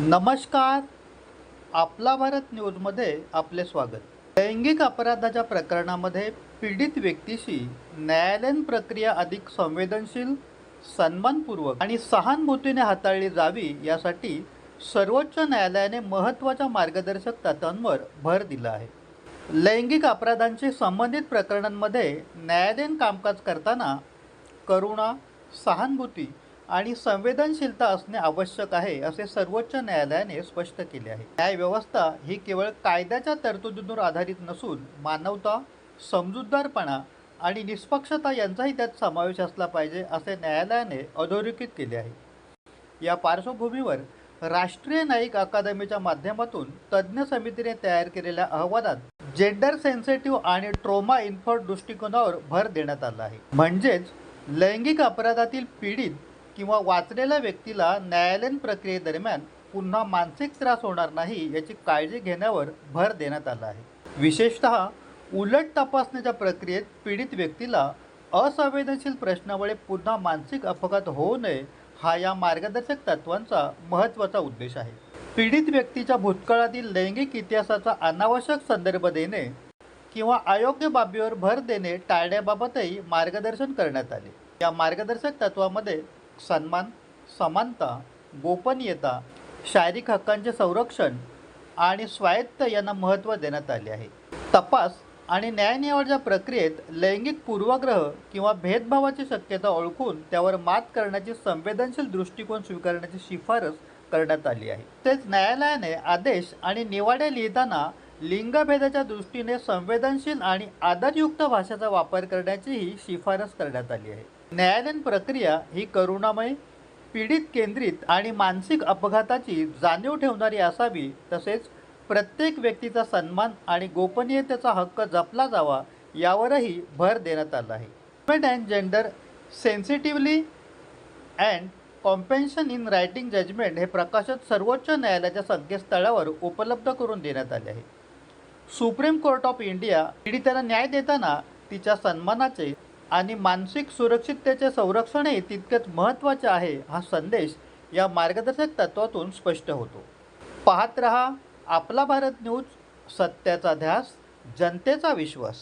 नमस्कार. आपला भारत न्यूजमध्ये आपले स्वागत. लैंगिक अपराधाच्या प्रकरणामध्ये पीडित व्यक्तीशी न्यायालयीन प्रक्रिया अधिक संवेदनशील, सन्मानपूर्वक आणि सहानुभूतीने हाताळली जावी यासाठी सर्वोच्च न्यायालयाने महत्त्वाच्या मार्गदर्शक तत्त्वांवर भर दिला आहे. लैंगिक अपराधांशी संबंधित प्रकरणांमध्ये न्यायालयीन कामकाज करताना करुणा, सहानुभूती आणि संवेदनशीलता असणे आवश्यक आहे असे सर्वोच्च न्यायालयाने स्पष्ट केले आहे. न्यायव्यवस्था ही केवळ कायद्याच्या तरतुदींवर आधारित नसून मानवता, समजूतदारपणा आणि निष्पक्षता यांचाही त्यात समावेश असला पाहिजे असे न्यायालयाने अधोरेखित केले आहे. या पार्श्वभूमीवर राष्ट्रीय न्यायिक अकादमीच्या माध्यमातून तज्ज्ञ समितीने तयार केलेल्या अहवालात जेंडर सेन्सिटिव्ह आणि ट्रोमा इन्फॉर्म्ड दृष्टिकोनावर भर देण्यात आला आहे. म्हणजेच लैंगिक अपराधातील पीडित किंवा वाचलेल्या व्यक्तीला न्यायालयीन प्रक्रियेदरम्यान पुन्हा मानसिक त्रास होणार नाही याची काळजी घेण्यावर भर देण्यात आला आहे. विशेषतः उलट तपासणीच्या प्रक्रियेत पीडित व्यक्तीला असंवेदनशील प्रश्नामुळे पुन्हा मानसिक अपघात होऊ नये हा या मार्गदर्शक तत्त्वांचा महत्त्वाचा उद्देश आहे. पीडित व्यक्तीच्या भूतकाळातील लैंगिक इतिहासाचा अनावश्यक संदर्भ देणे किंवा अयोग्य बाबीवर भर देणे टाळण्याबाबतही मार्गदर्शन करण्यात आले. या मार्गदर्शक तत्त्वामध्ये सन्मान, समानता, गोपनीयता, शारीरिक हक्कांचे संरक्षण आणि स्वायत्त यांना महत्त्व देण्यात आले आहे. तपास आणि न्यायनिवाड्याच्या प्रक्रियेत लैंगिक पूर्वग्रह किंवा भेदभावाची शक्यता ओळखून त्यावर मात करण्याची संवेदनशील दृष्टिकोन स्वीकारण्याची शिफारस करण्यात आली आहे. तसेच न्यायालयाने आदेश आणि निवाडे लिहिताना लिंगभेदाच्या दृष्टीने संवेदनशील आणि आदरयुक्त भाषेचा वापर करण्याचीही शिफारस करण्यात आली आहे. न्यायालयीन प्रक्रिया ही करुणामय, पीडित केंद्रित आणि मानसिक अपघाताची जाणीव ठेवणारी असावी. तसेच प्रत्येक व्यक्तीचा सन्मान आणि गोपनीयतेचा हक्क जपला जावा यावरही भर देण्यात आला आहे. Women and gender sensitively and compensation in writing judgement हे प्रकाशक सर्वोच्च न्यायालयाच्या संकेतस्थळावर उपलब्ध करून देण्यात आले आहे. सुप्रीम कोर्ट ऑफ इंडिया पीडितेला न्याय देताना तिच्या सन्मानाचे आणि मानसिक सुरक्षिततेचे संरक्षणही तितकेच महत्त्वाचे आहे हा संदेश या मार्गदर्शक तत्त्वातून स्पष्ट होतो. पाहत रहा आपला भारत न्यूज, सत्याचा ध्यास, जनतेचा विश्वास.